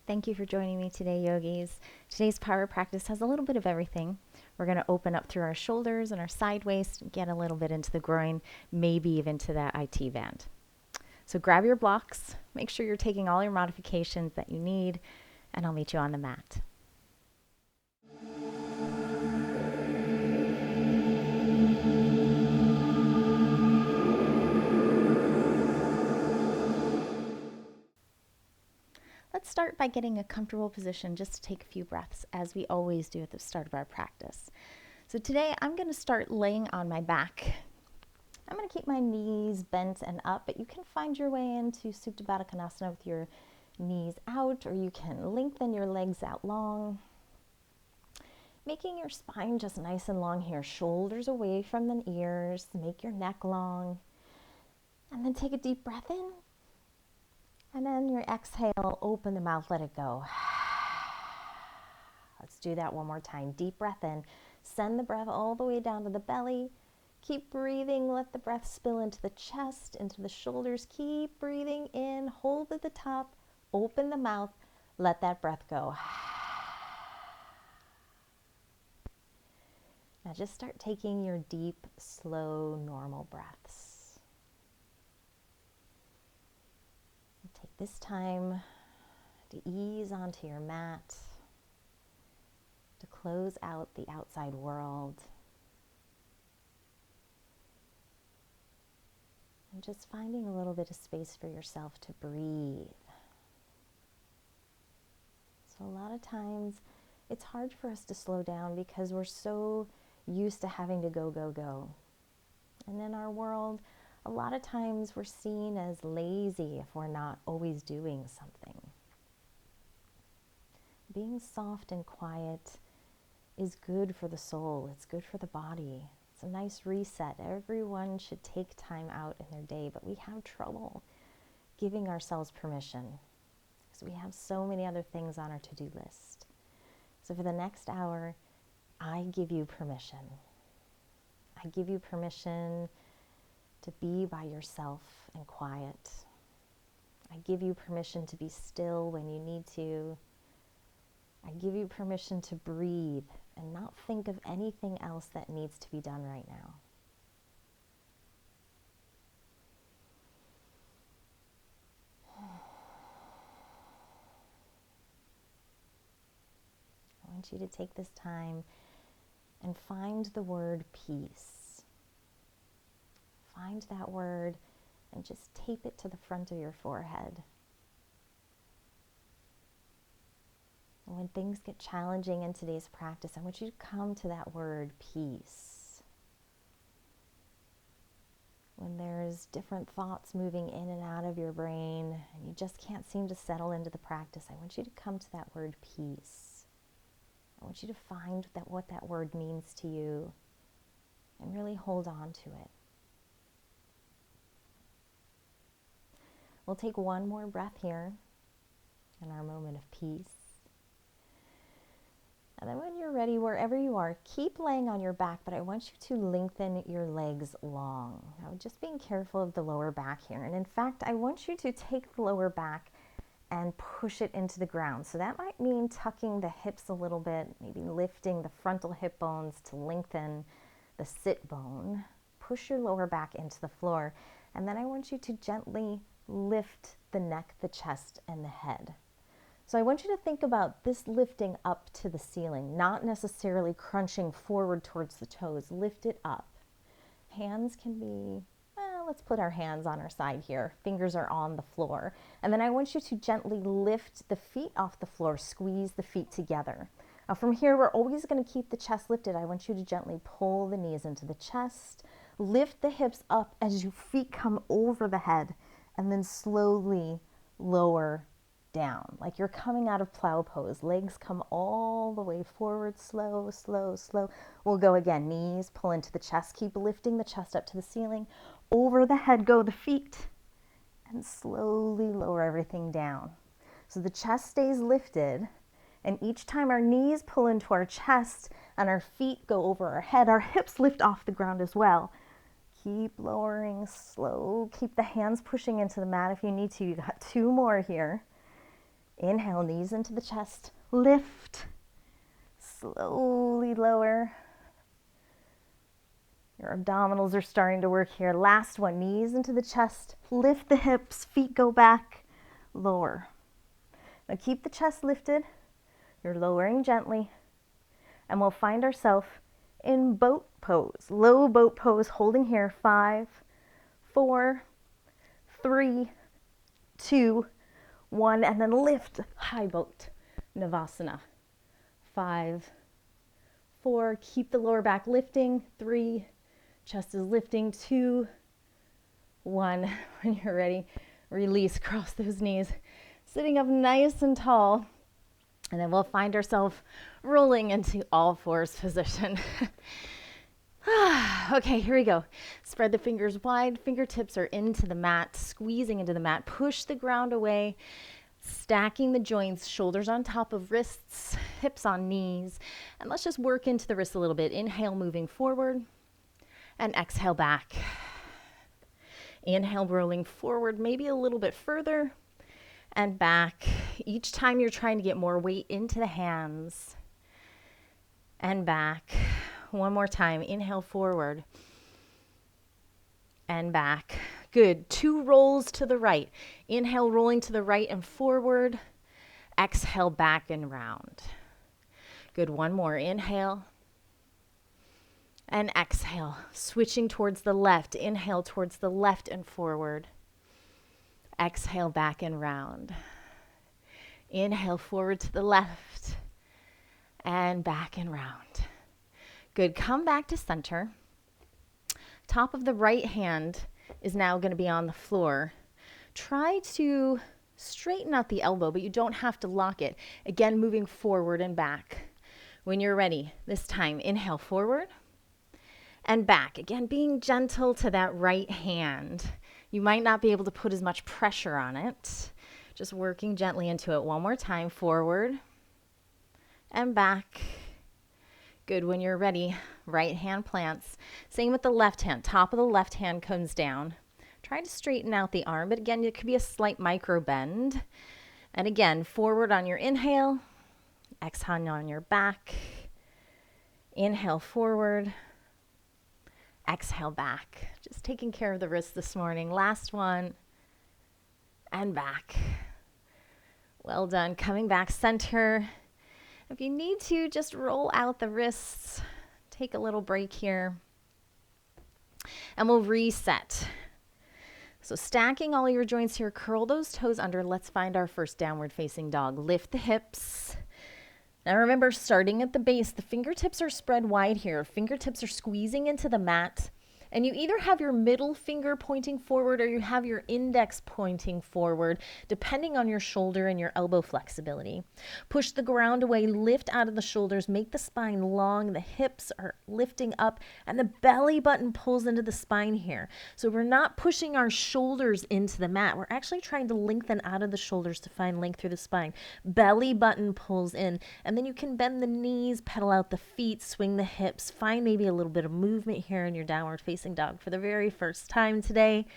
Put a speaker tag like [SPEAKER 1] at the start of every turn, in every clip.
[SPEAKER 1] Thank you for joining me today, yogis. Today's power practice has a little bit of everything. We're going to open up through our shoulders and our side waist, get a little bit into the groin, maybe even to that IT band. So grab your blocks, make sure you're taking all your modifications that you need, and I'll meet you on the mat. Let's start by getting a comfortable position just to take a few breaths, as we always do at the start of our practice. So today I'm going to start laying on my back. I'm going to keep my knees bent and up, but you can find your way into Supta Baddha Konasana with your knees out, or you can lengthen your legs out long. Making your spine just nice and long here, shoulders away from the ears, make your neck long. And then take a deep breath in. And then your exhale, open the mouth, let it go. Let's do that one more time. Deep breath in. Send the breath all the way down to the belly. Keep breathing. Let the breath spill into the chest, into the shoulders. Keep breathing in. Hold at the top. Open the mouth. Let that breath go. Now just start taking your deep, slow, normal breaths. Take this time to ease onto your mat, to close out the outside world, and just finding a little bit of space for yourself to breathe. So a lot of times it's hard for us to slow down because we're so used to having to go, go, go. And in our world, a lot of times we're seen as lazy if we're not always doing something. Being soft and quiet is good for the soul. It's good for the body. It's a nice reset. Everyone should take time out in their day, but we have trouble giving ourselves permission because we have so many other things on our to-do list. So for the next hour, I give you permission. I give you permission to be by yourself and quiet. I give you permission to be still when you need to. I give you permission to breathe and not think of anything else that needs to be done right now. I want you to take this time and find the word peace. Find that word and just tape it to the front of your forehead. And when things get challenging in today's practice, I want you to come to that word peace. When there's different thoughts moving in and out of your brain and you just can't seem to settle into the practice, I want you to come to that word peace. I want you to find what that word means to you and really hold on to it. We'll take one more breath here in our moment of peace. And then when you're ready, wherever you are, keep laying on your back, but I want you to lengthen your legs long. Now, just being careful of the lower back here. And in fact, I want you to take the lower back and push it into the ground. So that might mean tucking the hips a little bit, maybe lifting the frontal hip bones to lengthen the sit bone. Push your lower back into the floor. And then I want you to gently lift the neck, the chest, and the head. So I want you to think about this lifting up to the ceiling, not necessarily crunching forward towards the toes. Lift it up. Hands can be, let's put our hands on our side here. Fingers are on the floor. And then I want you to gently lift the feet off the floor, squeeze the feet together. Now from here, we're always going to keep the chest lifted. I want you to gently pull the knees into the chest, lift the hips up as your feet come over the head, and then slowly lower down, like you're coming out of plow pose. Legs come all the way forward, slow, slow, slow. We'll go again. Knees pull into the chest. Keep lifting the chest up to the ceiling. Over the head go the feet, and slowly lower everything down. So the chest stays lifted, and each time our knees pull into our chest and our feet go over our head, our hips lift off the ground as well. Keep lowering, slow. Keep the hands pushing into the mat if you need to. You got two more here. Inhale, knees into the chest, lift, slowly lower. Your abdominals are starting to work here. Last one, knees into the chest, lift the hips, feet go back, lower. Now keep the chest lifted, you're lowering gently, and we'll find ourselves in boat pose, low boat pose, holding here, 5, 4, 3, 2, 1, and then lift, high boat, Navasana. 5, 4, keep the lower back lifting, 3, chest is lifting, 2, 1. When you're ready, release, cross those knees, sitting up nice and tall, and then we'll find ourselves rolling into all fours position. Okay, here we go. Spread the fingers wide, fingertips are into the mat, squeezing into the mat, push the ground away, stacking the joints, shoulders on top of wrists, hips on knees, and let's just work into the wrists a little bit. Inhale, moving forward, and exhale back. Inhale, rolling forward, maybe a little bit further, and back. Each time you're trying to get more weight into the hands, and back. One more time, inhale forward, and back. Good, 2 rolls to the right. Inhale, rolling to the right and forward. Exhale, back and round. Good, one more, inhale. And exhale, switching towards the left. Inhale towards the left and forward. Exhale, back and round. Inhale, forward to the left. And back and round. Good, come back to center. Top of the right hand is now going to be on the floor. Try to straighten out the elbow, but you don't have to lock it. Again, moving forward and back. When you're ready, this time, inhale forward and back. Again, being gentle to that right hand. You might not be able to put as much pressure on it. Just working gently into it. One more time, forward and back. Good, when you're ready, right hand plants. Same with the left hand. Top of the left hand comes down. Try to straighten out the arm, but again, it could be a slight micro bend. And again, forward on your inhale, exhale on your back. Inhale forward, exhale back. Just taking care of the wrists this morning. Last one, and back. Well done. Coming back center. If you need to, just roll out the wrists. Take a little break here. And we'll reset. So stacking all your joints here, curl those toes under. Let's find our first downward facing dog. Lift the hips. Now remember, starting at the base, the fingertips are spread wide here. Fingertips are squeezing into the mat. And you either have your middle finger pointing forward or you have your index pointing forward, depending on your shoulder and your elbow flexibility. Push the ground away, lift out of the shoulders, make the spine long, the hips are lifting up, and the belly button pulls into the spine here. So we're not pushing our shoulders into the mat. We're actually trying to lengthen out of the shoulders to find length through the spine. Belly button pulls in, and then you can bend the knees, pedal out the feet, swing the hips, find maybe a little bit of movement here in your downward facing dog for the very first time today.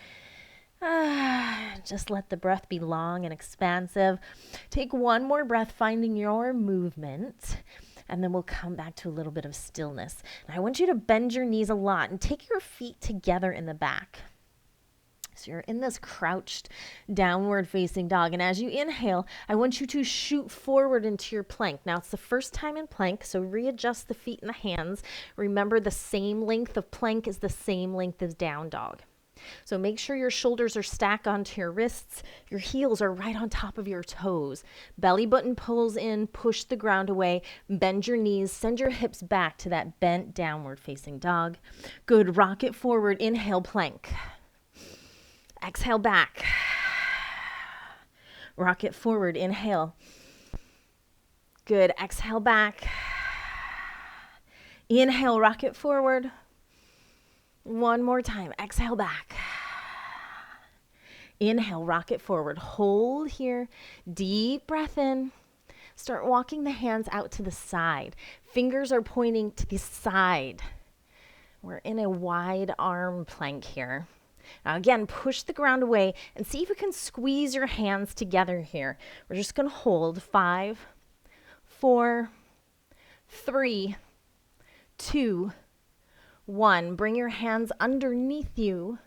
[SPEAKER 1] Just let the breath be long and expansive. Take one more breath, finding your movement, and then we'll come back to a little bit of stillness. And I want you to bend your knees a lot and take your feet together in the back. So you're in this crouched downward facing dog. And as you inhale, I want you to shoot forward into your plank. Now it's the first time in plank, so readjust the feet and the hands. Remember, the same length of plank is the same length as down dog. So make sure your shoulders are stacked onto your wrists. Your heels are right on top of your toes. Belly button pulls in, push the ground away, bend your knees, send your hips back to that bent downward facing dog. Good, rock it forward, inhale plank. Exhale back. Rock it forward. Inhale. Good. Exhale back. Inhale, rock it forward. One more time. Exhale back. Inhale, rock it forward. Hold here. Deep breath in. Start walking the hands out to the side. Fingers are pointing to the side. We're in a wide arm plank here. Now again, push the ground away and see if you can squeeze your hands together here. We're just going to hold 5, 4, 3, 2, 1. Bring your hands underneath you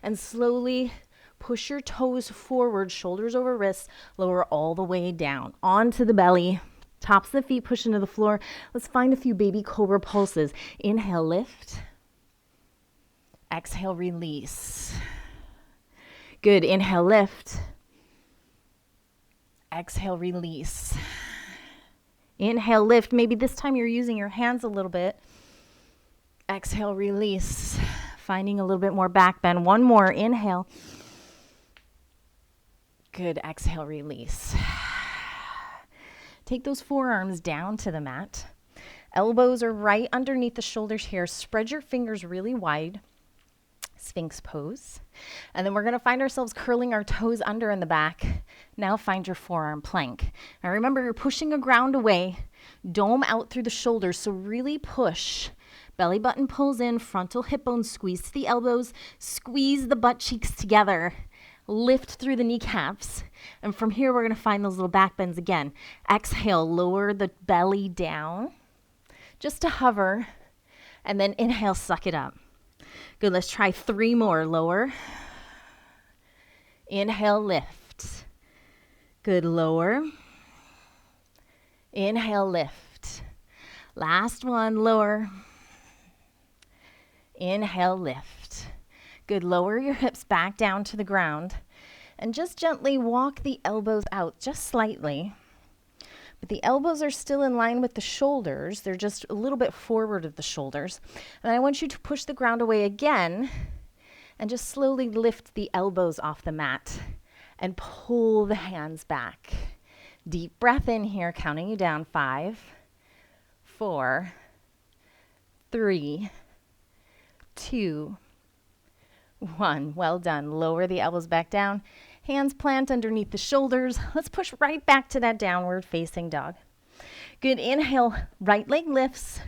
[SPEAKER 1] and slowly push your toes forward, shoulders over wrists, lower all the way down onto the belly. Tops of the feet push into the floor. Let's find a few baby cobra pulses. Inhale, lift. Exhale, release. Good. Inhale, lift. Exhale, release. Inhale, lift. Maybe this time you're using your hands a little bit. Exhale, release. Finding a little bit more back bend. One more. Inhale. Good. Exhale, release. Take those forearms down to the mat. Elbows are right underneath the shoulders here. Spread your fingers really wide. Sphinx pose. And then we're going to find ourselves curling our toes under in the back. Now find your forearm plank. Now remember, you're pushing the ground away. Dome out through the shoulders. So really push. Belly button pulls in, frontal hip bones squeeze to the elbows. Squeeze the butt cheeks together. Lift through the kneecaps. And from here, we're going to find those little back bends again. Exhale, lower the belly down. Just to hover. And then inhale, suck it up. Good, let's try 3 more. Lower. Inhale, lift. Good, lower. Inhale, lift. Last one, lower. Inhale, lift. Good, lower your hips back down to the ground. And just gently walk the elbows out, just slightly. But the elbows are still in line with the shoulders. They're just a little bit forward of the shoulders. And I want you to push the ground away again and just slowly lift the elbows off the mat and pull the hands back. Deep breath in here, counting you down. 5, 4, 3, 2, 1. Well done. Lower the elbows back down. Hands plant underneath the shoulders. Let's push right back to that downward facing dog. Good. Inhale, right leg lifts.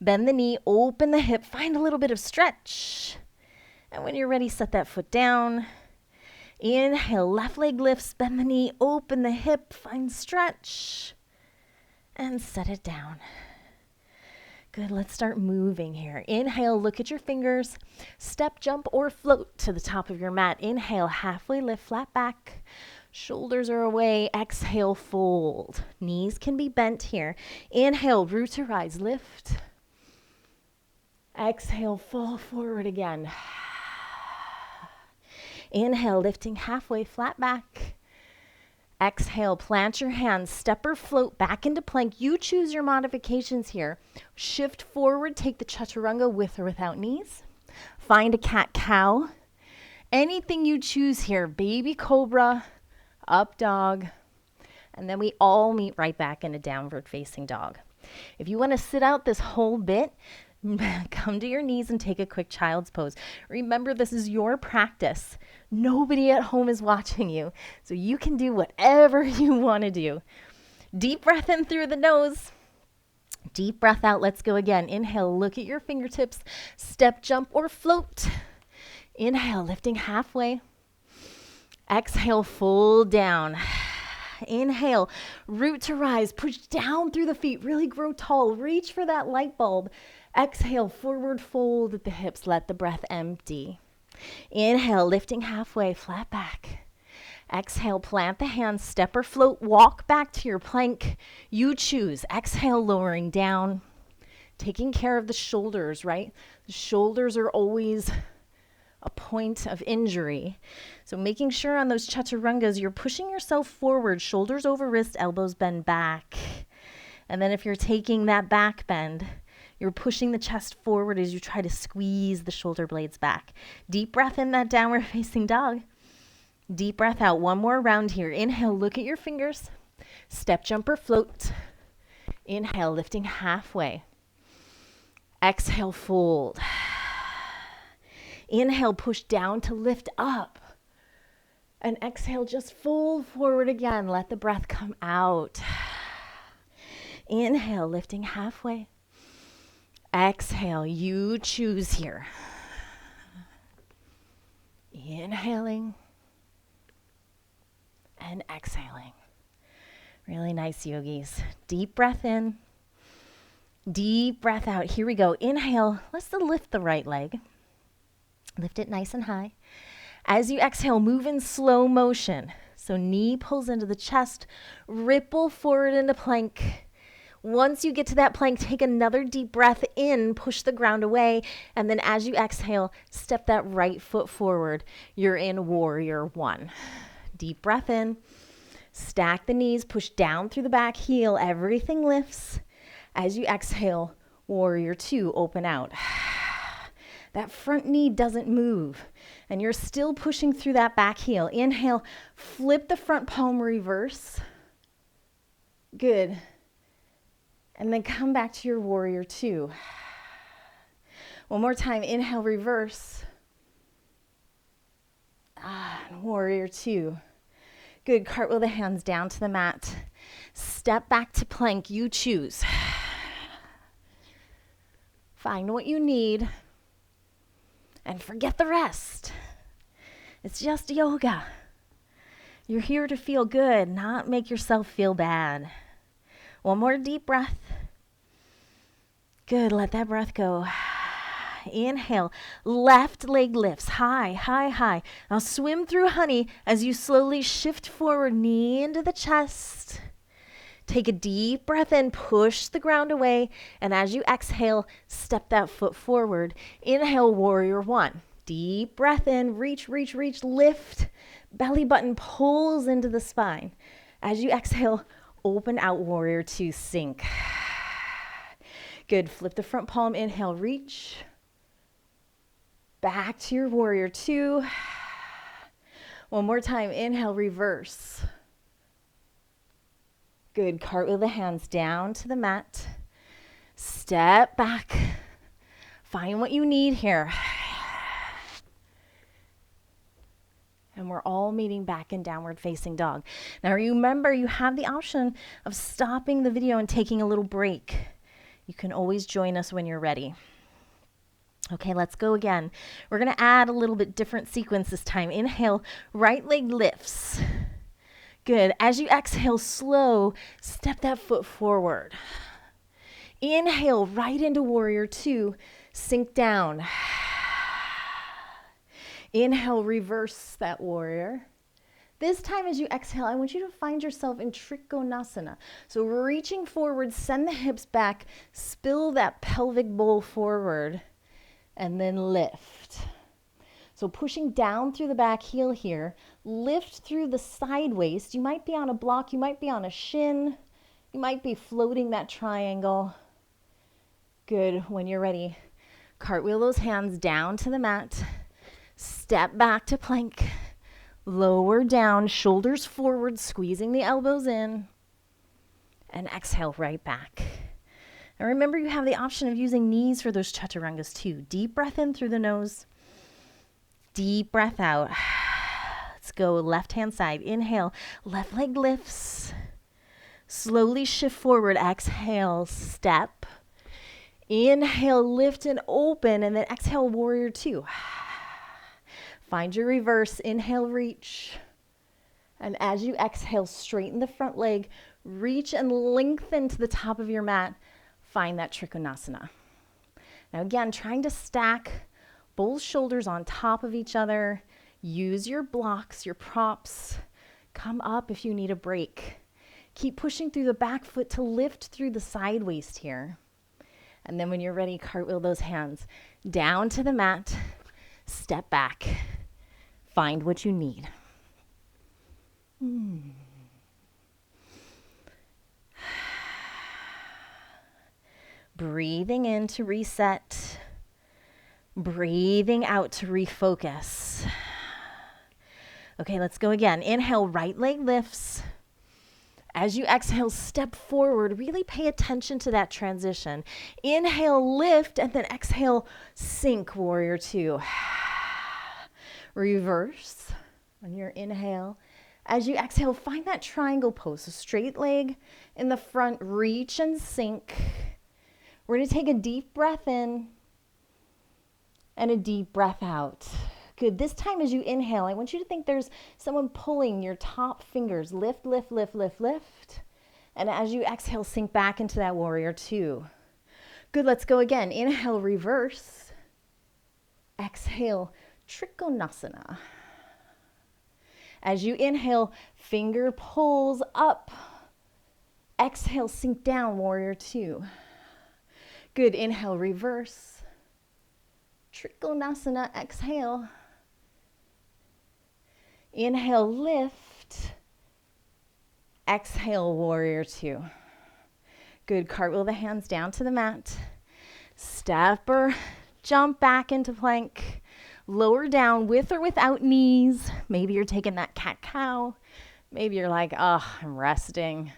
[SPEAKER 1] Bend the knee, open the hip, find a little bit of stretch. And when you're ready, set that foot down. Inhale, left leg lifts, bend the knee, open the hip, find stretch. And set it down. Good, let's start moving here. Inhale, look at your fingers. Step, jump, or float to the top of your mat. Inhale, halfway lift, flat back. Shoulders are away. Exhale, fold. Knees can be bent here. Inhale, root to rise, lift. Exhale, fall forward again. Inhale, lifting halfway, flat back. Exhale, plant your hands, step or float back into plank. You choose your modifications here. Shift forward, take the chaturanga with or without knees. Find a cat-cow. Anything you choose here, baby cobra, up dog, and then we all meet right back in a downward facing dog. If you want to sit out this whole bit, come to your knees and take a quick child's pose. Remember, this is your practice. Nobody at home is watching you, so you can do whatever you want to do. Deep breath in through the nose. Deep breath out. Let's go again. Inhale, look at your fingertips. Step, jump, or float. Inhale, lifting halfway. Exhale, fold down. Inhale, root to rise. Push down through the feet. Really grow tall. Reach for that light bulb. Exhale, forward fold at the hips. Let the breath empty. Inhale, lifting halfway, flat back. Exhale, plant the hands, step or float, walk back to your plank. You choose. Exhale, lowering down. Taking care of the shoulders, right? The shoulders are always a point of injury. So making sure on those chaturangas, you're pushing yourself forward, shoulders over wrist, elbows bend back. And then if you're taking that back bend, you're pushing the chest forward as you try to squeeze the shoulder blades back. Deep breath in that downward facing dog. Deep breath out. One more round here. Inhale, look at your fingers. Step, jump, or float. Inhale, lifting halfway. Exhale, fold. Inhale, push down to lift up. And exhale, just fold forward again. Let the breath come out. Inhale, lifting halfway. Exhale, you choose here. Inhaling and exhaling. Really nice, yogis. Deep breath in, deep breath out. Here we go. Inhale. Let's lift the right leg. Lift it nice and high. As you exhale, move in slow motion. So knee pulls into the chest, ripple forward into plank. Once you get to that plank, take another deep breath in, push the ground away, and then as you exhale, step that right foot forward. You're in warrior one. Deep breath in, stack the knees, push down through the back heel, everything lifts. As you exhale, warrior two, open out. That front knee doesn't move, and you're still pushing through that back heel. Inhale, flip the front palm, reverse. Good. And then come back to your warrior two. One more time, inhale, reverse. And warrior two. Good, cartwheel the hands down to the mat. Step back to plank, you choose. Find what you need and forget the rest. It's just yoga. You're here to feel good, not make yourself feel bad. One more deep breath. Good, let that breath go. Inhale, left leg lifts, high, high, high. Now swim through honey as you slowly shift forward, knee into the chest. Take a deep breath in, push the ground away, and as you exhale, step that foot forward. Inhale, warrior one. Deep breath in, reach, reach, reach, lift. Belly button pulls into the spine. As you exhale, open out, warrior two, sink. Good, flip the front palm, inhale, reach. Back to your warrior two. One more time, inhale, reverse. Good, cartwheel the hands down to the mat. Step back. Find what you need here. And we're all meeting back in downward facing dog. Now remember, you have the option of stopping the video and taking a little break. You can always join us when you're ready. Okay, let's go again. We're gonna add a little bit different sequence this time. Inhale, right leg lifts. Good. As you exhale, slow, step that foot forward. Inhale, right into warrior two, sink down. Inhale, reverse that warrior. This time as you exhale, I want you to find yourself in Trikonasana. So reaching forward, send the hips back, spill that pelvic bowl forward, and then lift. So pushing down through the back heel here, lift through the side waist. You might be on a block, you might be on a shin, you might be floating that triangle. Good, when you're ready, cartwheel those hands down to the mat, step back to plank, lower down, shoulders forward, squeezing the elbows in, and exhale right back. And remember, you have the option of using knees for those chaturangas too. Deep breath in through the nose. Deep breath out. Let's go left hand side. Inhale, left leg lifts. Slowly shift forward. Exhale, step. Inhale, lift and open, and then exhale, warrior two. Find your reverse. Inhale, reach. And as you exhale, straighten the front leg. Reach and lengthen to the top of your mat. Find that Trikonasana. Now again, trying to stack both shoulders on top of each other. Use your blocks, your props. Come up if you need a break. Keep pushing through the back foot to lift through the side waist here. And then when you're ready, cartwheel those hands down to the mat. Step back. Find what you need. Breathing in to reset. Breathing out to refocus. Okay, let's go again. Inhale, right leg lifts. As you exhale, step forward. Really pay attention to that transition. Inhale, lift, and then exhale, sink, warrior two. Reverse on your inhale. As you exhale, find that triangle pose. So straight leg in the front, reach and sink. We're going to take a deep breath in and a deep breath out. Good. This time as you inhale, I want you to think there's someone pulling your top fingers. Lift, lift, lift, lift, lift. And as you exhale, sink back into that warrior two. Good. Let's go again. Inhale, reverse. Exhale, Trikonasana. As you inhale, finger pulls up. Exhale, sink down, warrior two. Good. Inhale, reverse. Trikonasana. Exhale. Inhale, lift. Exhale, warrior two. Good. Cartwheel the hands down to the mat. Step or jump back into plank. Lower down with or without knees. Maybe you're taking that cat-cow. Maybe you're like, oh, I'm resting.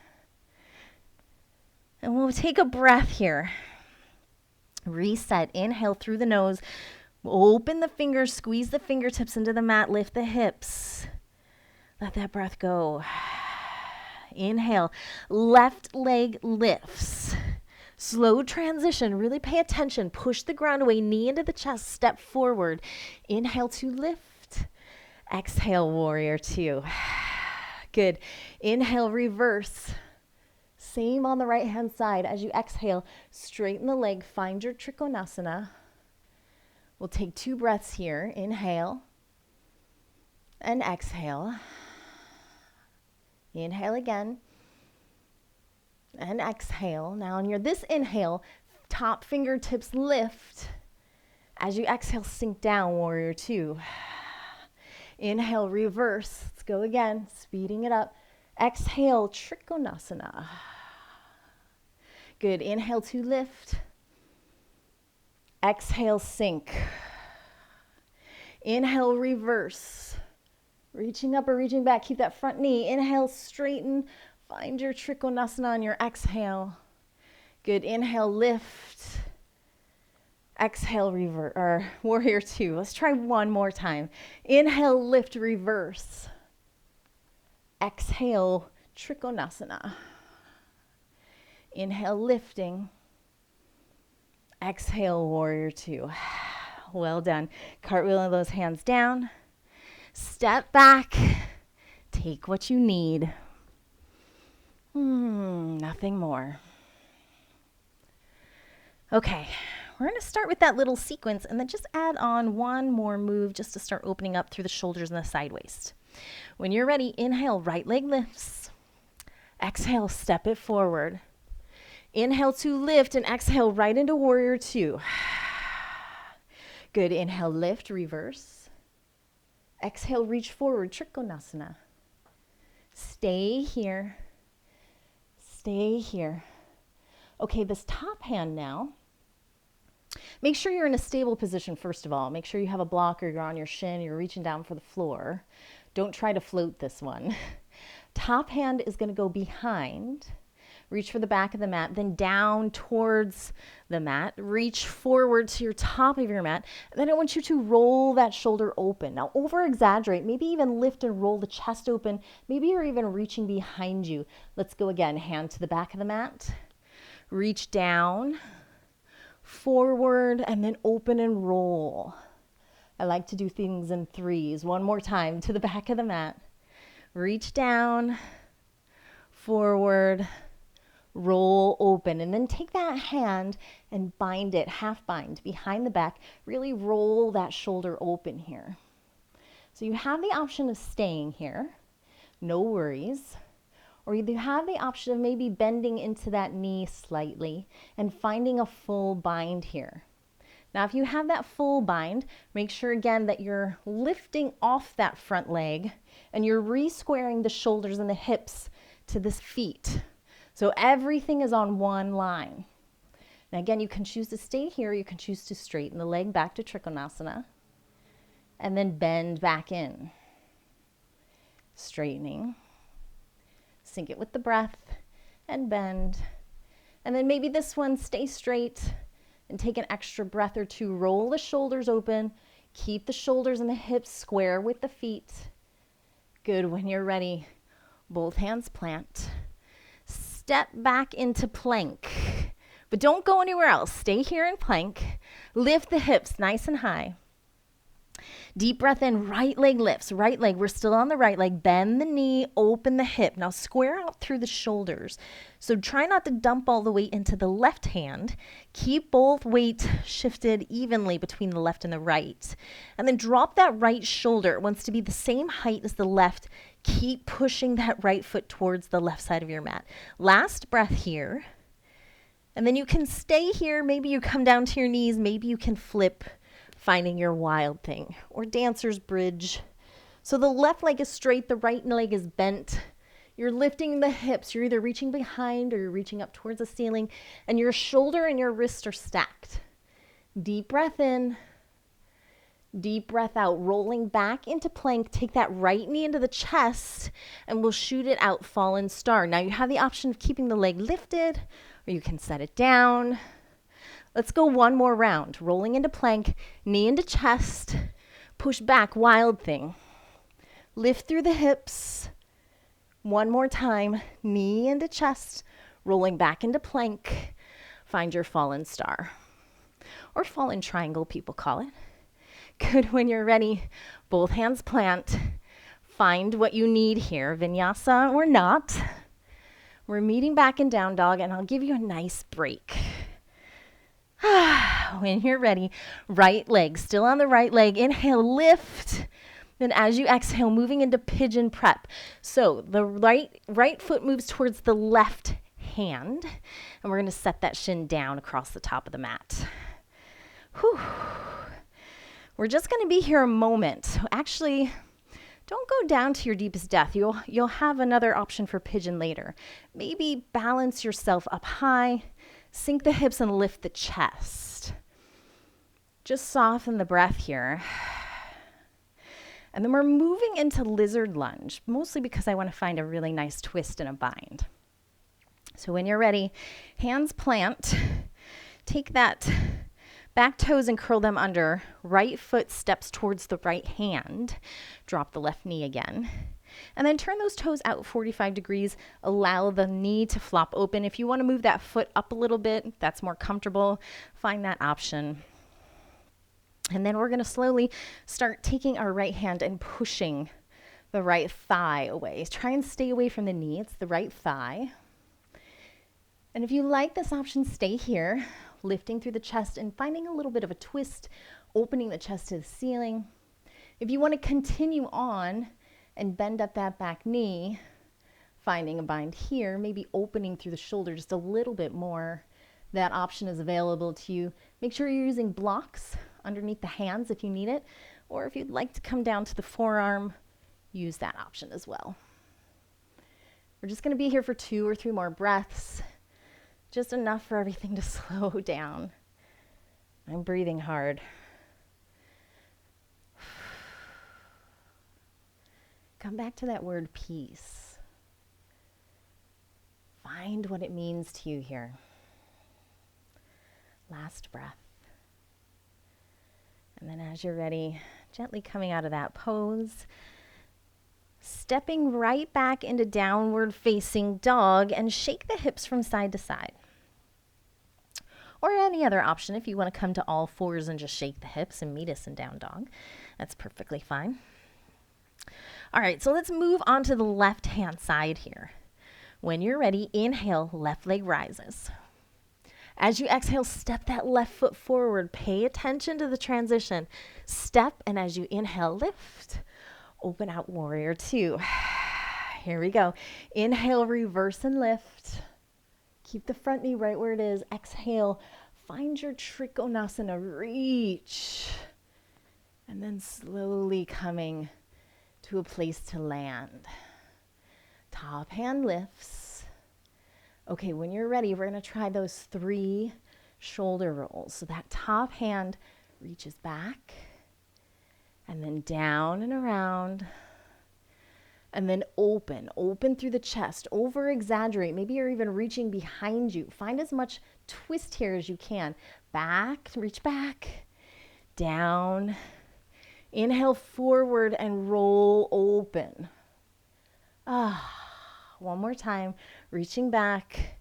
[SPEAKER 1] And we'll take a breath here. Reset. Inhale through the nose. Open the fingers, squeeze the fingertips into the mat, lift the hips. Let that breath go. Inhale, left leg lifts. Slow transition, really pay attention. Push the ground away, knee into the chest, step forward. Inhale to lift. Exhale, warrior two. Good. Inhale, reverse. Same on the right hand side. As you exhale, straighten the leg, find your Trikonasana. We'll take 2 breaths here. Inhale and exhale. Inhale again and exhale. Now on this inhale, top fingertips lift. As you exhale, sink down, warrior two. Inhale, reverse. Let's go again, speeding it up. Exhale, Trikonasana. Good. Inhale to lift. Exhale, sink. Inhale, reverse. Reaching up or reaching back. Keep that front knee. Inhale, straighten. Find your Trikonasana on your exhale. Good. Inhale, lift. Exhale, reverse, or warrior two. Let's try one more time. Inhale, lift, reverse. Exhale, Trikonasana. Inhale, lifting. Exhale, warrior two. Well done. Cartwheeling those hands down. Step back. Take what you need. Nothing more. Okay, we're going to start with that little sequence and then just add on one more move just to start opening up through the shoulders and the side waist. When you're ready, inhale, right leg lifts. Exhale, step it forward. Inhale to lift and exhale right into warrior two. Good. Inhale, lift, reverse. Exhale, reach forward, Trikonasana. Stay here. Stay here. Okay, this top hand now. Make sure you're in a stable position first of all. Make sure you have a block or you're on your shin, you're reaching down for the floor. Don't try to float this one. Top hand is going to go behind. Reach for the back of the mat, then down towards the mat. Reach forward to your top of your mat. And then I want you to roll that shoulder open. Now over exaggerate, maybe even lift and roll the chest open. Maybe you're even reaching behind you. Let's go again. Hand to the back of the mat. Reach down, forward, and then open and roll. I like to do things in threes. One more time to the back of the mat. Reach down, forward, roll open, and then take that hand and bind it, half bind behind the back. Really roll that shoulder open here. So you have the option of staying here, no worries, or you have the option of maybe bending into that knee slightly and finding a full bind here. Now, if you have that full bind, make sure again that you're lifting off that front leg and you're re-squaring the shoulders and the hips to the feet. So everything is on one line. Now again, you can choose to stay here, you can choose to straighten the leg back to Trikonasana and then bend back in. Straightening, sink it with the breath and bend. And then maybe this one, stay straight and take an extra breath or two. Roll the shoulders open, keep the shoulders and the hips square with the feet. Good. When you're ready, both hands plant. Step back into plank, but don't go anywhere else. Stay here in plank. Lift the hips nice and high. Deep breath in, right leg lifts, right leg. We're still on the right leg. Bend the knee, open the hip. Now square out through the shoulders. So try not to dump all the weight into the left hand. Keep both weights shifted evenly between the left and the right. And then drop that right shoulder. It wants to be the same height as the left. Keep pushing that right foot towards the left side of your mat. Last breath here. And then you can stay here. Maybe you come down to your knees. Maybe you can flip, finding your wild thing, or dancer's bridge. So the left leg is straight, the right leg is bent. You're lifting the hips. You're either reaching behind or you're reaching up towards the ceiling, and your shoulder and your wrist are stacked. Deep breath in, deep breath out, rolling back into plank. Take that right knee into the chest, and we'll shoot it out, fallen star. Now you have the option of keeping the leg lifted, or you can set it down. Let's go one more round. Rolling into plank, knee into chest, push back, wild thing. Lift through the hips. One more time, knee into chest, rolling back into plank. Find your fallen star, or fallen triangle, people call it. Good. When you're ready, both hands plant. Find what you need here, vinyasa or not. We're meeting back in down dog, and I'll give you a nice break. When you're ready, right leg, still on the right leg. Inhale, lift. Then as you exhale, moving into pigeon prep. So the right foot moves towards the left hand, and we're going to set that shin down across the top of the mat. Whew. We're just going to be here a moment. Actually, don't go down to your deepest depth. You'll have another option for pigeon later. Maybe balance yourself up high, sink the hips and lift the chest. Just soften the breath here. And then we're moving into lizard lunge, mostly because I want to find a really nice twist and a bind. So when you're ready, hands plant. Take that back toes and curl them under. Right foot steps towards the right hand. Drop the left knee again. And then turn those toes out 45 degrees. Allow the knee to flop open. If you want to move that foot up a little bit, that's more comfortable. Find that option. And then we're going to slowly start taking our right hand and pushing the right thigh away. Try and stay away from the knee. It's the right thigh. And if you like this option, stay here, lifting through the chest and finding a little bit of a twist, opening the chest to the ceiling. If you want to continue on and bend up that back knee, finding a bind here, maybe opening through the shoulder just a little bit more, that option is available to you. Make sure you're using blocks underneath the hands if you need it, or if you'd like to come down to the forearm, use that option as well. We're just going to be here for 2 or 3 more breaths, just enough for everything to slow down. I'm breathing hard. Come back to that word peace. Find what it means to you here. Last breath. And then as you're ready, gently coming out of that pose, stepping right back into downward facing dog, and shake the hips from side to side. Or any other option, if you want to come to all fours and just shake the hips and meet us in down dog, that's perfectly fine. All right, so let's move on to the left hand side here. When you're ready, inhale, left leg rises. As you exhale, step that left foot forward. Pay attention to the transition. Step, and as you inhale, lift. Open out, warrior 2. Here we go. Inhale, reverse and lift. Keep the front knee right where it is. Exhale, find your Trikonasana, reach. And then slowly coming to a place to land. Top hand lifts. Okay, when you're ready, we're going to try those 3 shoulder rolls. So that top hand reaches back, and then down and around, and then open through the chest, over exaggerate. Maybe you're even reaching behind you. Find as much twist here as you can. Back, reach back, down. Inhale forward and roll open. One more time, reaching back,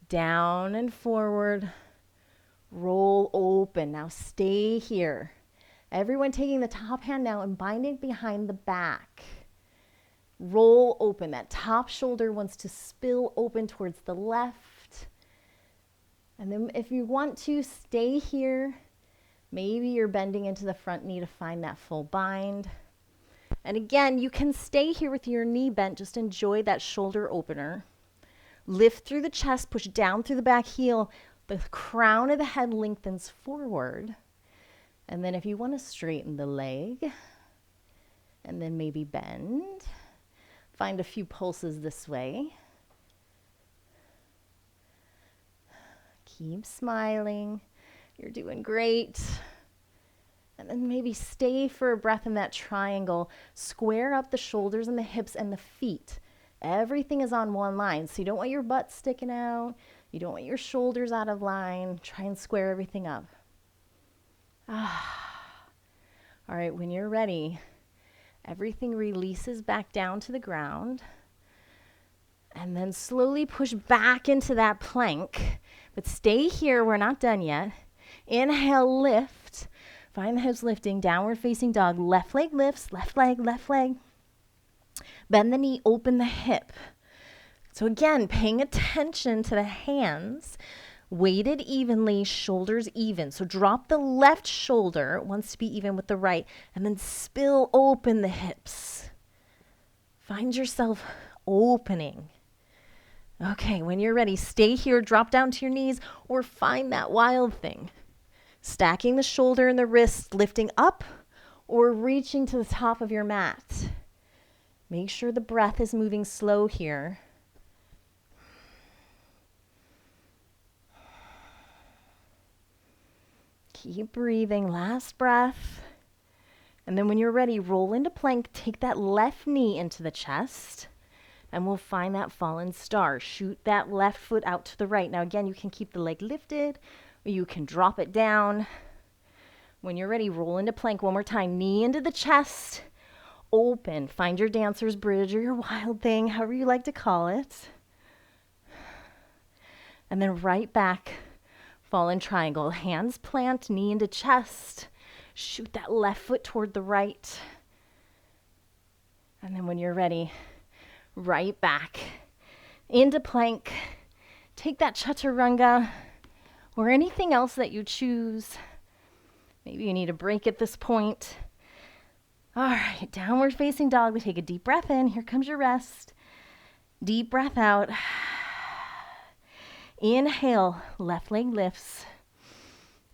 [SPEAKER 1] down and forward, roll open. Now stay here. Everyone taking the top hand now and binding behind the back. Roll open. That top shoulder wants to spill open towards the left. And then if you want to, stay here. Maybe you're bending into the front knee to find that full bind. And again, you can stay here with your knee bent. Just enjoy that shoulder opener. Lift through the chest, push down through the back heel. The crown of the head lengthens forward. And then if you want to straighten the leg, and then maybe bend, find a few pulses this way. Keep smiling. You're doing great. And then maybe stay for a breath in that triangle. Square up the shoulders and the hips and the feet. Everything is on one line. So you don't want your butt sticking out. You don't want your shoulders out of line. Try and square everything up. All right, when you're ready, everything releases back down to the ground. And then slowly push back into that plank. But stay here, we're not done yet. Inhale, lift. Find the hips lifting, downward facing dog. Left leg lifts, left leg, left leg. Bend the knee, open the hip. So again, paying attention to the hands. Weighted evenly, shoulders even. So drop the left shoulder, it wants to be even with the right, and then spill open the hips. Find yourself opening. Okay, when you're ready, stay here, drop down to your knees, or find that wild thing. Stacking the shoulder and the wrist, lifting up, or reaching to the top of your mat. Make sure the breath is moving slow here. Keep breathing, last breath. And then when you're ready, roll into plank, take that left knee into the chest, and we'll find that fallen star. Shoot that left foot out to the right. Now again, you can keep the leg lifted, or you can drop it down. When you're ready, roll into plank one more time. Knee into the chest, open. Find your dancer's bridge or your wild thing, however you like to call it. And then right back, fallen triangle. Hands plant, knee into chest. Shoot that left foot toward the right. And then when you're ready, right back into plank. Take that chaturanga or anything else that you choose. Maybe you need a break at this point. All right, downward facing dog. We take a deep breath in. Here comes your rest. Deep breath out. Inhale, left leg lifts.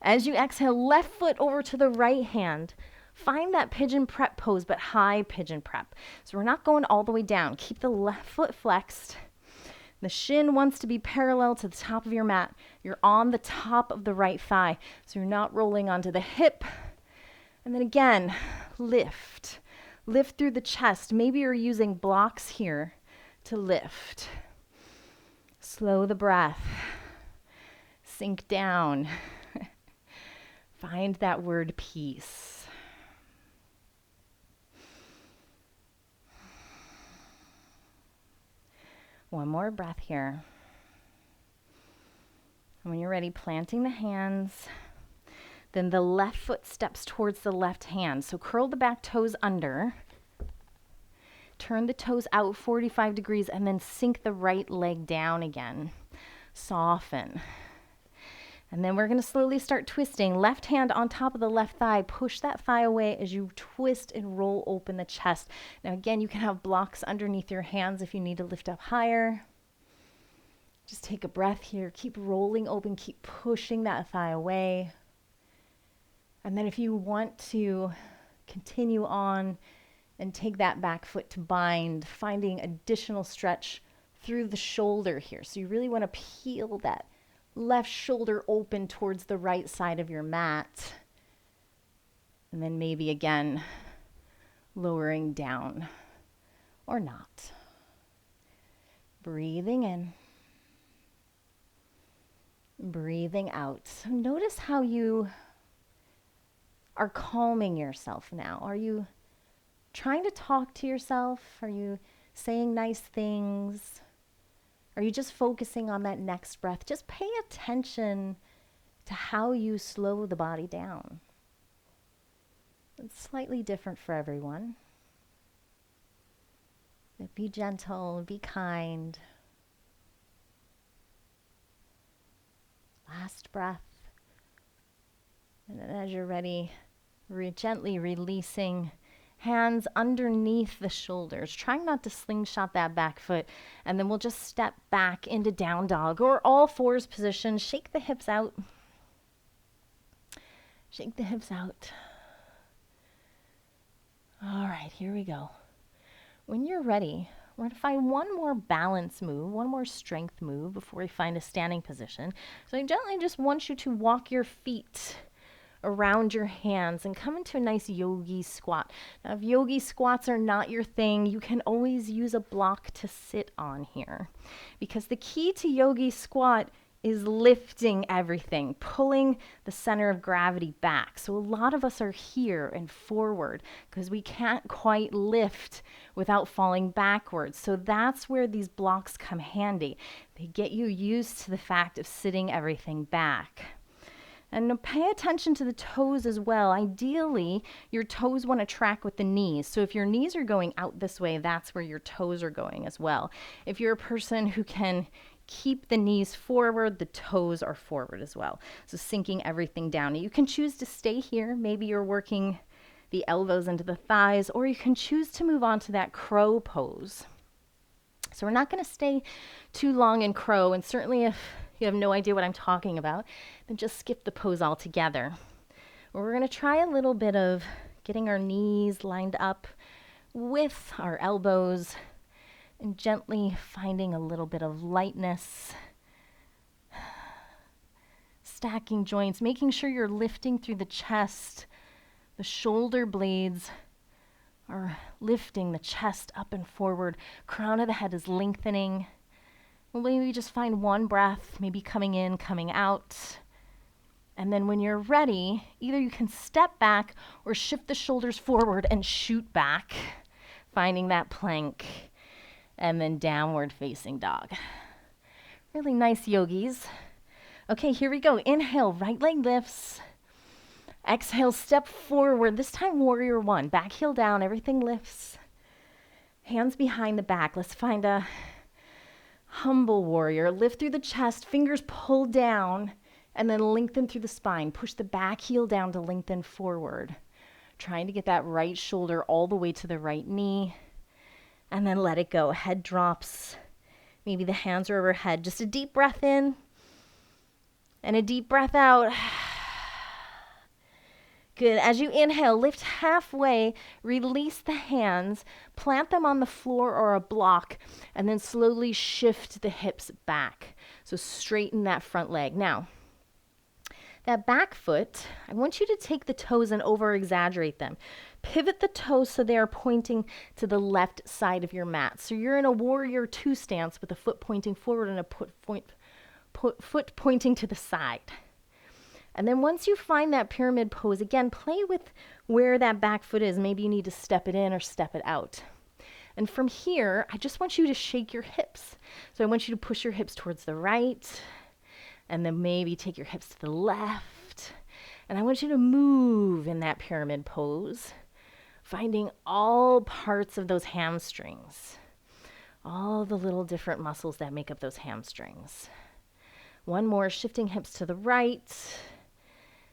[SPEAKER 1] As you exhale, left foot over to the right hand. Find that pigeon prep pose, but high pigeon prep. So we're not going all the way down. Keep the left foot flexed. The shin wants to be parallel to the top of your mat. You're on the top of the right thigh, so you're not rolling onto the hip. And then again, lift. Lift through the chest. Maybe you're using blocks here to lift. Slow the breath. Sink down. Find that word peace. One more breath here. And when you're ready, planting the hands. Then the left foot steps towards the left hand. So curl the back toes under. Turn the toes out 45 degrees and then sink the right leg down again. Soften. And then we're going to slowly start twisting. Left hand on top of the left thigh. Push that thigh away as you twist and roll open the chest. Now again, you can have blocks underneath your hands if you need to lift up higher. Just take a breath here. Keep rolling open. Keep pushing that thigh away. And then if you want to continue on and take that back foot to bind, finding additional stretch through the shoulder here. So you really want to peel that left shoulder open towards the right side of your mat. And then maybe again, lowering down or not. Breathing in. Breathing out. So notice how you are calming yourself now. Are you trying to talk to yourself? Are you saying nice things? Are you just focusing on that next breath? Just pay attention to how you slow the body down. It's slightly different for everyone. But be gentle, be kind. Last breath. And then as you're ready, gently releasing hands underneath the shoulders, trying not to slingshot that back foot. And then we'll just step back into down dog or all fours position. Shake the hips out. Shake the hips out. All right, here we go. When you're ready, we're going to find one more balance move, one more strength move before we find a standing position. So I gently just want you to walk your feet around your hands and come into a nice yogi squat. Now, if yogi squats are not your thing, you can always use a block to sit on here, because the key to yogi squat is lifting everything, pulling the center of gravity back. So a lot of us are here and forward because we can't quite lift without falling backwards. So that's where these blocks come handy. They get you used to the fact of sitting everything back. And pay attention to the toes as well. Ideally, your toes want to track with the knees. So if your knees are going out this way, that's where your toes are going as well. If you're a person who can keep the knees forward, the toes are forward as well. So sinking everything down. You can choose to stay here. Maybe you're working the elbows into the thighs, or you can choose to move on to that crow pose. So we're not going to stay too long in crow, and certainly if you have no idea what I'm talking about, then just skip the pose altogether. We're going to try a little bit of getting our knees lined up with our elbows and gently finding a little bit of lightness. Stacking joints, making sure you're lifting through the chest. The shoulder blades are lifting the chest up and forward. Crown of the head is lengthening. Well, maybe just find one breath, maybe coming in, coming out. And then when you're ready, either you can step back or shift the shoulders forward and shoot back, finding that plank, and then downward facing dog. Really nice yogis. Okay, here we go. Inhale, right leg lifts. Exhale, step forward. This time, warrior one. Back heel down, everything lifts. Hands behind the back. Let's find a humble warrior. Lift through the chest, fingers pull down, and then lengthen through the spine. Push the back heel down to lengthen forward. Trying to get that right shoulder all the way to the right knee. And then let it go. Head drops. Maybe the hands are overhead. Just a deep breath in and a deep breath out. Good. As you inhale, lift halfway, release the hands, plant them on the floor or a block, and then slowly shift the hips back. So straighten that front leg. Now, that back foot, I want you to take the toes and over-exaggerate them. Pivot the toes so they are pointing to the left side of your mat. So you're in a warrior two stance with a foot pointing forward and a foot pointing to the side. And then once you find that pyramid pose, again, play with where that back foot is. Maybe you need to step it in or step it out. And from here, I just want you to shake your hips. So I want you to push your hips towards the right, and then maybe take your hips to the left. And I want you to move in that pyramid pose, finding all parts of those hamstrings, all the little different muscles that make up those hamstrings. One more, shifting hips to the right,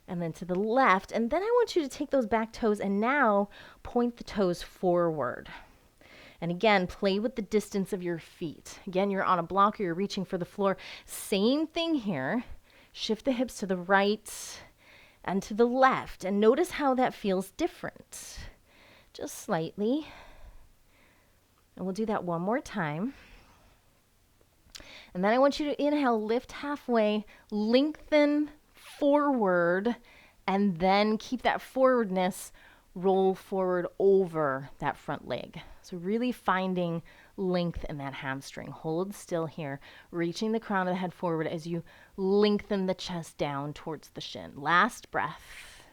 [SPEAKER 1] and then to the left. And then I want you to take those back toes and now point the toes forward. And again, play with the distance of your feet. Again, you're on a block or you're reaching for the floor. Same thing here. Shift the hips to the right and to the left. And notice how that feels different. Just slightly. And we'll do that one more time. And then I want you to inhale, lift halfway, lengthen forward, and then keep that forwardness, roll forward over that front leg. So really finding length in that hamstring. Hold still here, reaching the crown of the head forward as you lengthen the chest down towards the shin. Last breath.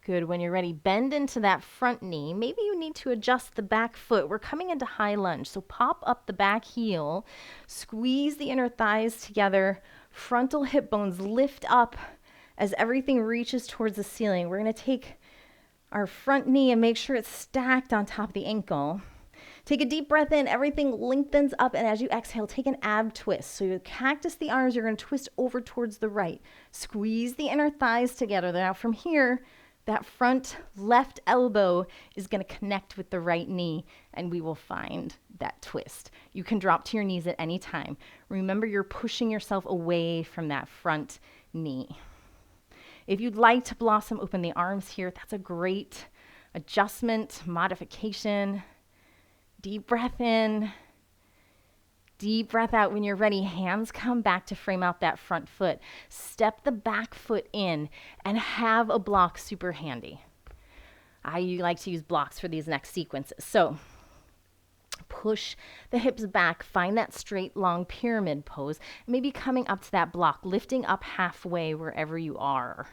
[SPEAKER 1] Good. When you're ready, bend into that front knee. Maybe you need to adjust the back foot. We're coming into high lunge. So pop up the back heel, squeeze the inner thighs together, frontal hip bones lift up, As everything reaches towards the ceiling, we're going to take our front knee and make sure it's stacked on top of the ankle. Take a deep breath in, everything lengthens up, and as you exhale, take an ab twist. So you cactus the arms, you're going to twist over towards the right. Squeeze the inner thighs together. Now from here, that front left elbow is going to connect with the right knee, and we will find that twist. You can drop to your knees at any time. Remember, you're pushing yourself away from that front knee. If you'd like to blossom open the arms here, that's a great adjustment, modification. Deep breath in, deep breath out. When you're ready, hands come back to frame out that front foot. Step the back foot in and have a block super handy. I like to use blocks for these next sequences. So push the hips back, find that straight long pyramid pose, maybe coming up to that block, lifting up halfway wherever you are.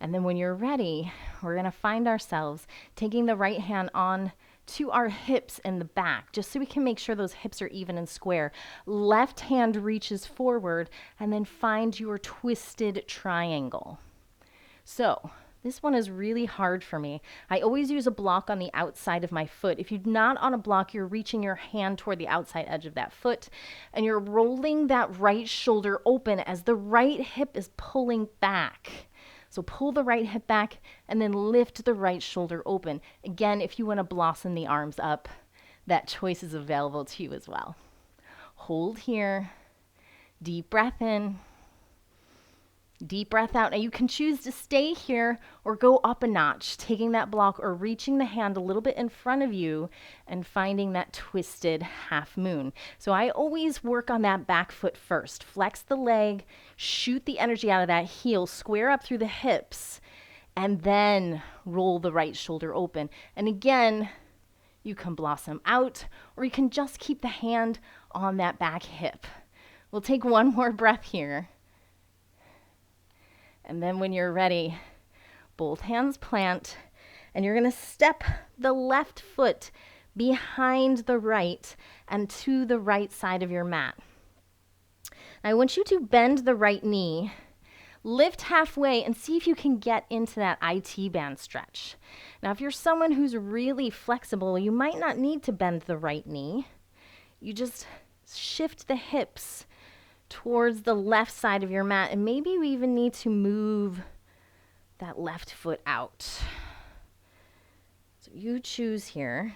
[SPEAKER 1] And then when you're ready, we're going to find ourselves taking the right hand on to our hips in the back, just so we can make sure those hips are even and square. Left hand reaches forward, and then find your twisted triangle. So this one is really hard for me. I always use a block on the outside of my foot. If you're not on a block, you're reaching your hand toward the outside edge of that foot, and you're rolling that right shoulder open as the right hip is pulling back. So pull the right hip back and then lift the right shoulder open. Again, if you want to blossom the arms up, that choice is available to you as well. Hold here. Deep breath in. Deep breath out. Now you can choose to stay here or go up a notch, taking that block or reaching the hand a little bit in front of you and finding that twisted half moon. So I always work on that back foot first. Flex the leg, shoot the energy out of that heel, square up through the hips, and then roll the right shoulder open. And again, you can blossom out or you can just keep the hand on that back hip. We'll take one more breath here. And then when you're ready, both hands plant, and you're going to step the left foot behind the right and to the right side of your mat. Now I want you to bend the right knee, lift halfway, and see if you can get into that IT band stretch. Now if you're someone who's really flexible, you might not need to bend the right knee. You just shift the hips towards the left side of your mat, and maybe you even need to move that left foot out. So you choose here.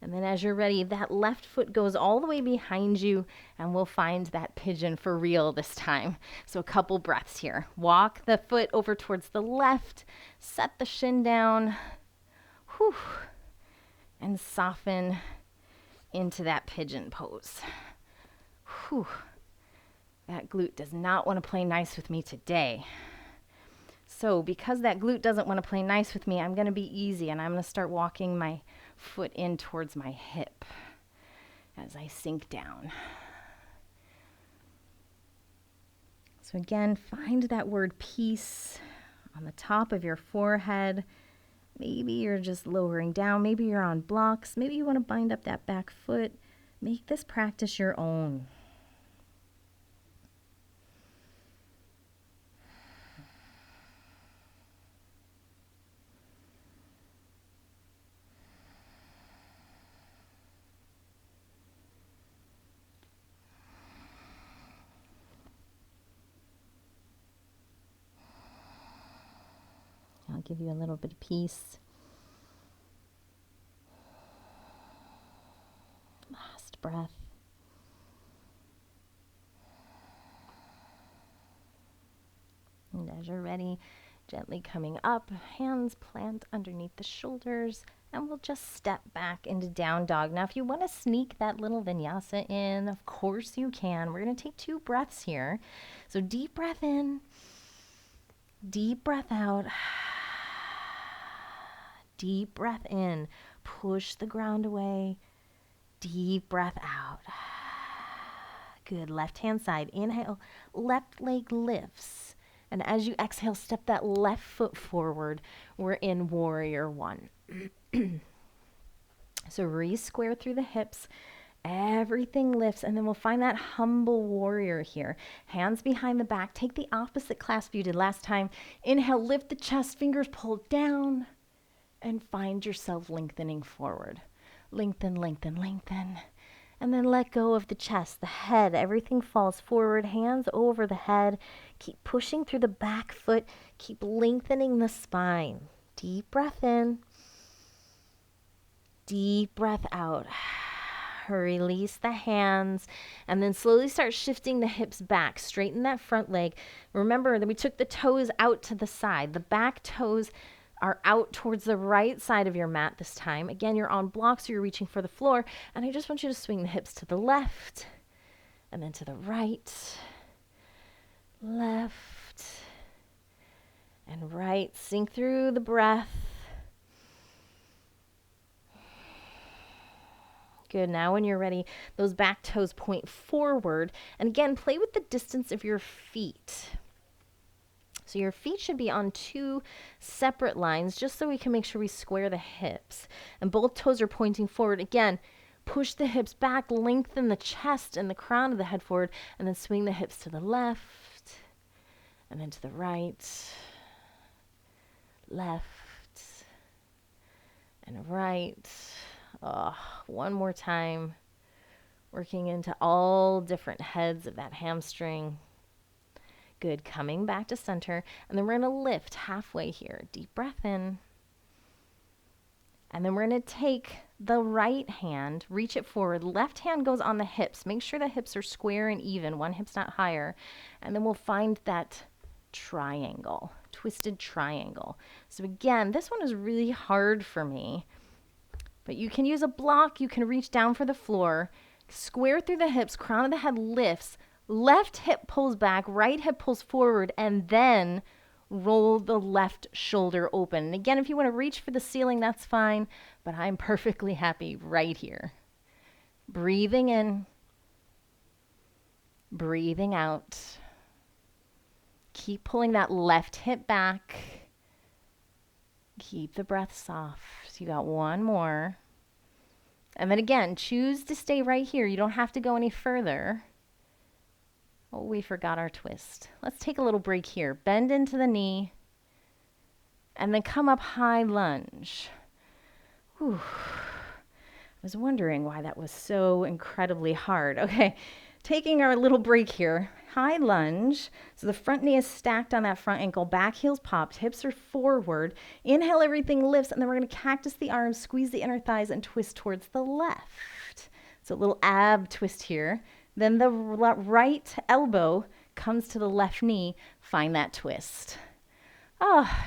[SPEAKER 1] And then as you're ready, that left foot goes all the way behind you, and we'll find that pigeon for real this time. So a couple breaths here. Walk the foot over towards the left, set the shin down, whew, and soften into that pigeon pose. Whew. That glute does not want to play nice with me today. So because that glute doesn't want to play nice with me, I'm going to be easy, and I'm going to start walking my foot in towards my hip as I sink down. So again, find that word peace on the top of your forehead. Maybe you're just lowering down. Maybe you're on blocks. Maybe you want to bind up that back foot. Make this practice your own. I'll give you a little bit of peace. Last breath. And as you're ready, gently coming up, hands plant underneath the shoulders, and we'll just step back into down dog. Now, if you want to sneak that little vinyasa in, of course you can. We're going to take 2 breaths here. So deep breath in, deep breath out. Deep breath in, push the ground away. Deep breath out. Good. Left hand side. Inhale, left leg lifts. And as you exhale, step that left foot forward. We're in warrior 1. So re-square through the hips Everything lifts, and then we'll find that humble warrior here. Hands behind the back. Take the opposite clasp you did last time. Inhale, lift the chest, fingers pull down, and find yourself lengthening forward. Lengthen, lengthen, lengthen. And then let go of the chest, the head. Everything falls forward, hands over the head. Keep pushing through the back foot. Keep lengthening the spine. Deep breath in. Deep breath out. Release the hands, and then slowly start shifting the hips back. Straighten that front leg. Remember that we took the toes out to the side. The back toes are out towards the right side of your mat this time. Again, you're on blocks, so you're reaching for the floor, and I just want you to swing the hips to the left, and then to the right, left, and right. Sink through the breath. Good. Now when you're ready, those back toes point forward. And again, play with the distance of your feet. So your feet should be on two separate lines, just so we can make sure we square the hips. And both toes are pointing forward. Again, push the hips back, lengthen the chest and the crown of the head forward, and then swing the hips to the left, and then to the right, left, and right. One more time, working into all different heads of that hamstring. Good. Coming back to center, and then we're going to lift halfway here. Deep breath in. And then we're going to take the right hand, reach it forward. Left hand goes on the hips. Make sure the hips are square and even. One hip's not higher. And then we'll find that triangle, twisted triangle. So again, this one is really hard for me. But you can use a block, you can reach down for the floor, square through the hips, crown of the head lifts, left hip pulls back, right hip pulls forward, and then roll the left shoulder open. And again, if you want to reach for the ceiling, that's fine, but I'm perfectly happy right here. Breathing in, breathing out. Keep pulling that left hip back. Keep the breath soft. You got one more. And then again, choose to stay right here. You don't have to go any further. Oh, we forgot our twist. Let's take a little break here. Bend into the knee. And then come up high lunge. Whew. I was wondering why that was so incredibly hard. Okay, taking our little break here. High lunge. So the front knee is stacked on that front ankle. Back heels popped. Hips are forward. Inhale, everything lifts. And then we're going to cactus the arms, squeeze the inner thighs, and twist towards the left. So a little ab twist here. Then the right elbow comes to the left knee. Find that twist.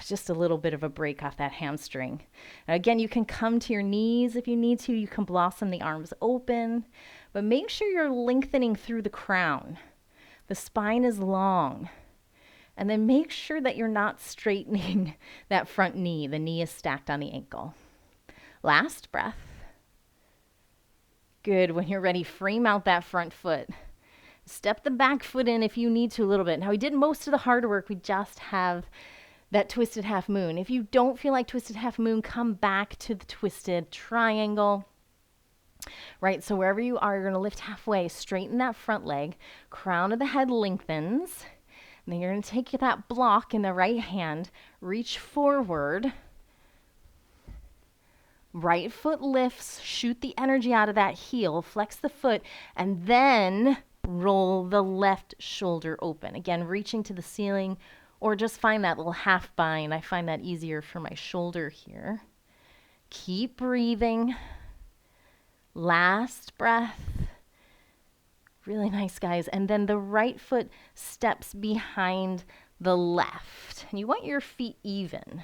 [SPEAKER 1] Just a little bit of a break off that hamstring. Now again, you can come to your knees if you need to. You can blossom the arms open. But make sure you're lengthening through the crown. The spine is long. And then make sure that you're not straightening that front knee. The knee is stacked on the ankle. Last breath. Good. When you're ready, frame out that front foot. Step the back foot in if you need to a little bit. Now, we did most of the hard work. We just have that twisted half moon. If you don't feel like twisted half moon, come back to the twisted triangle. Right, so wherever you are, you're going to lift halfway, straighten that front leg, crown of the head lengthens, and then you're going to take that block in the right hand, reach forward, right foot lifts, shoot the energy out of that heel, flex the foot, and then roll the left shoulder open. Again, reaching to the ceiling, or just find that little half bind. I find that easier for my shoulder here. Keep breathing. Last breath. Really nice, guys. And then the right foot steps behind the left. And you want your feet even.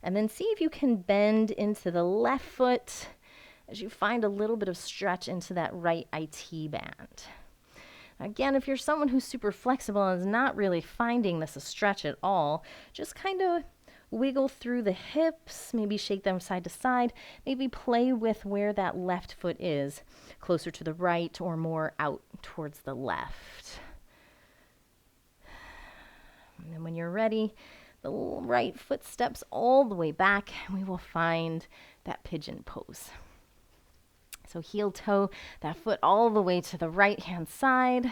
[SPEAKER 1] And then see if you can bend into the left foot as you find a little bit of stretch into that right IT band. Again, if you're someone who's super flexible and is not really finding this a stretch at all, just kind of wiggle through the hips, maybe shake them side to side, maybe play with where that left foot is, closer to the right or more out towards the left. And then when you're ready, the right foot steps all the way back, and we will find that pigeon pose. So heel toe, that foot all the way to the right hand side.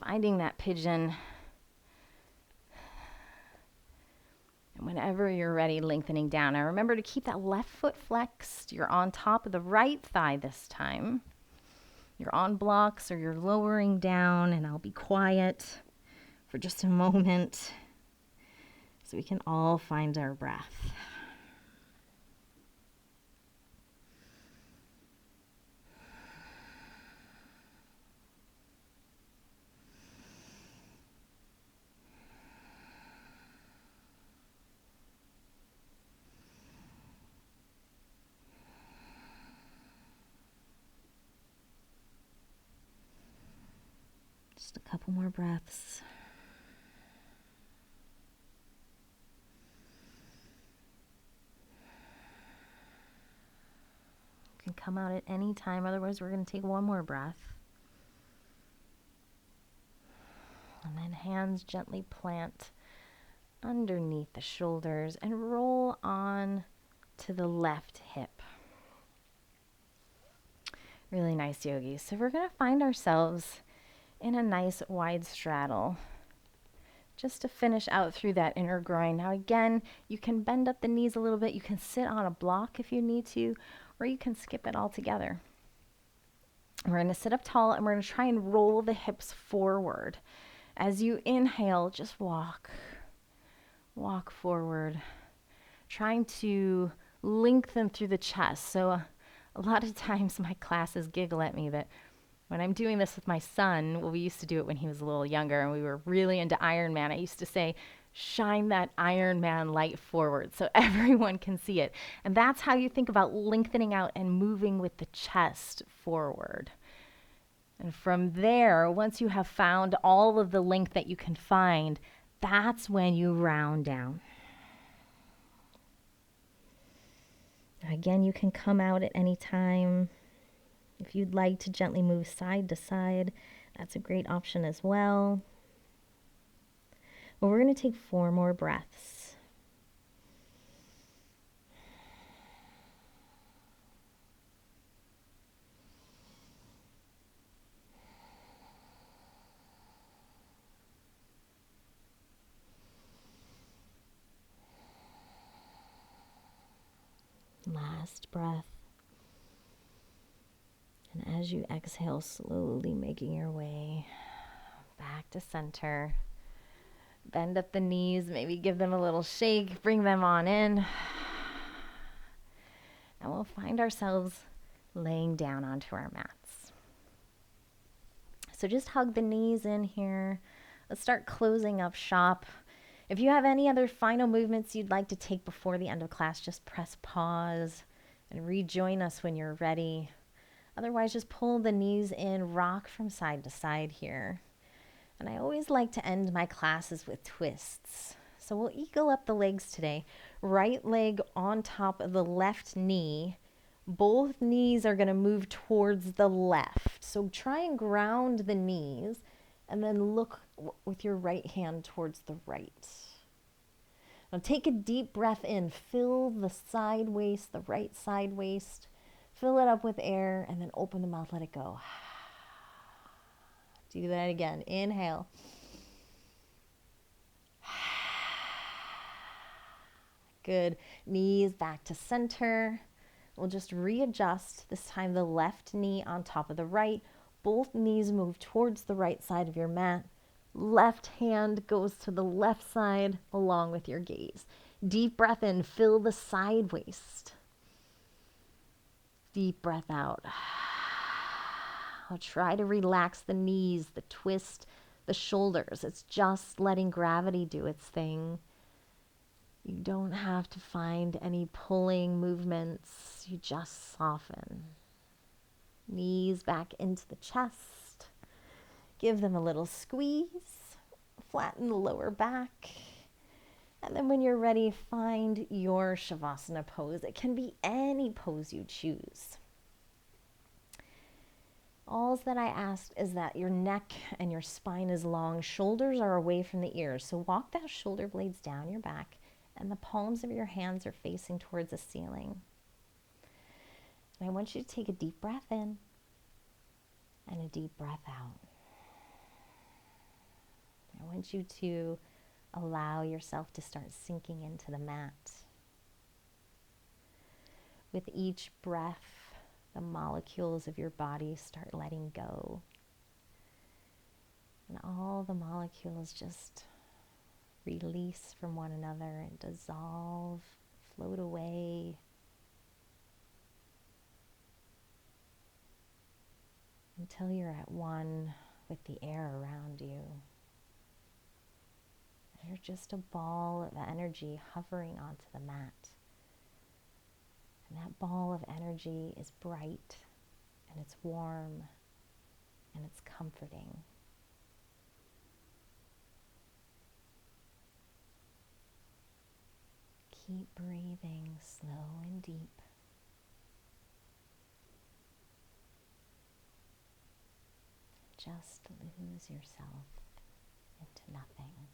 [SPEAKER 1] Finding that pigeon. And whenever you're ready, lengthening down. Now remember to keep that left foot flexed. You're on top of the right thigh this time. You're on blocks or you're lowering down, and I'll be quiet for just a moment so we can all find our breath. Just a couple more breaths. You can come out at any time, otherwise we're going to take one more breath. And then hands gently plant underneath the shoulders and roll on to the left hip. Really nice, yogis. So we're going to find ourselves in a nice wide straddle just to finish out through that inner groin. Now again, you can bend up the knees a little bit. You can sit on a block if you need to, or you can skip it all together. We're going to sit up tall and we're going to try and roll the hips forward. As you inhale, just walk forward, trying to lengthen through the chest. So a lot of times my classes giggle at me that when I'm doing this with my son, well, we used to do it when he was a little younger and we were really into Ironman. I used to say, shine that Ironman light forward so everyone can see it. And that's how you think about lengthening out and moving with the chest forward. And from there, once you have found all of the length that you can find, that's when you round down. Again, you can come out at any time. If you'd like to gently move side to side, that's a great option as well. Well, we're going to take 4 more breaths. Last breath. And as you exhale, slowly making your way back to center. Bend up the knees, maybe give them a little shake, bring them on in. And we'll find ourselves laying down onto our mats. So just hug the knees in here. Let's start closing up shop. If you have any other final movements you'd like to take before the end of class, just press pause and rejoin us when you're ready. Otherwise, just pull the knees in, rock from side to side here. And I always like to end my classes with twists. So we'll eagle up the legs today. Right leg on top of the left knee. Both knees are going to move towards the left. So try and ground the knees and then look with your right hand towards the right. Now take a deep breath in. Fill the side waist, the right side waist. Fill it up with air and then open the mouth, let it go. Do that again. Inhale. Good. Knees back to center. We'll just readjust. This time the left knee on top of the right. Both knees move towards the right side of your mat. Left hand goes to the left side along with your gaze. Deep breath in. Fill the side waist. Deep breath out. I'll try to relax the knees, the twist, the shoulders. It's just letting gravity do its thing. You don't have to find any pulling movements. You just soften. Knees back into the chest. Give them a little squeeze. Flatten the lower back. And then when you're ready, find your Shavasana pose. It can be any pose you choose. All that I ask is that your neck and your spine is long, shoulders are away from the ears. So walk those shoulder blades down your back and the palms of your hands are facing towards the ceiling. want you to take a deep breath in and a deep breath out. I want you to allow yourself to start sinking into the mat. With each breath, the molecules of your body start letting go. And all the molecules just release from one another and dissolve, float away. Until you're at one with the air around you. You're just a ball of energy hovering onto the mat. And that ball of energy is bright, and it's warm, and it's comforting. Keep breathing slow and deep. Just lose yourself into nothing.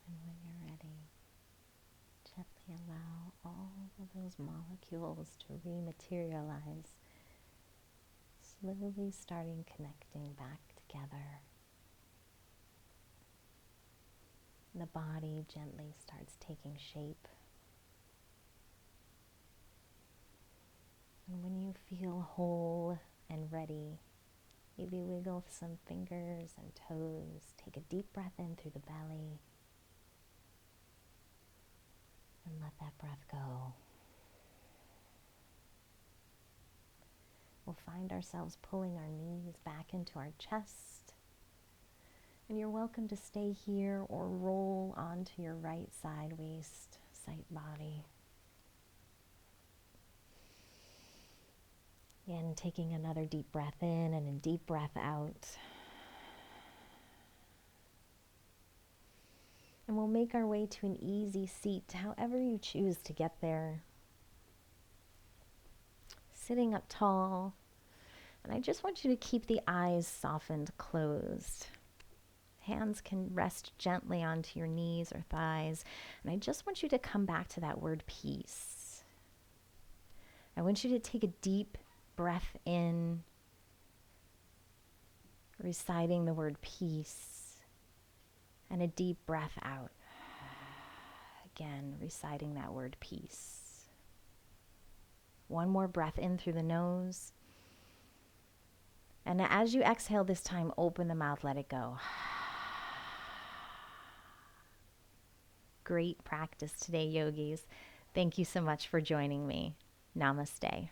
[SPEAKER 1] And when you're ready, gently allow all of those molecules to rematerialize, slowly starting connecting back together. The body gently starts taking shape. And when you feel whole and ready, maybe wiggle some fingers and toes. Take a deep breath in through the belly. And let that breath go. We'll find ourselves pulling our knees back into our chest. And you're welcome to stay here or roll onto your right side waist, side body. Again, taking another deep breath in and a deep breath out. And we'll make our way to an easy seat, however you choose to get there. Sitting up tall. And I just want you to keep the eyes softened, closed. Hands can rest gently onto your knees or thighs. And I just want you to come back to that word peace. I want you to take a deep breath in, reciting the word peace, and a deep breath out. Again, reciting that word peace. One more breath in through the nose. And as you exhale this time, open the mouth, let it go. Great practice today, yogis. Thank you so much for joining me. Namaste.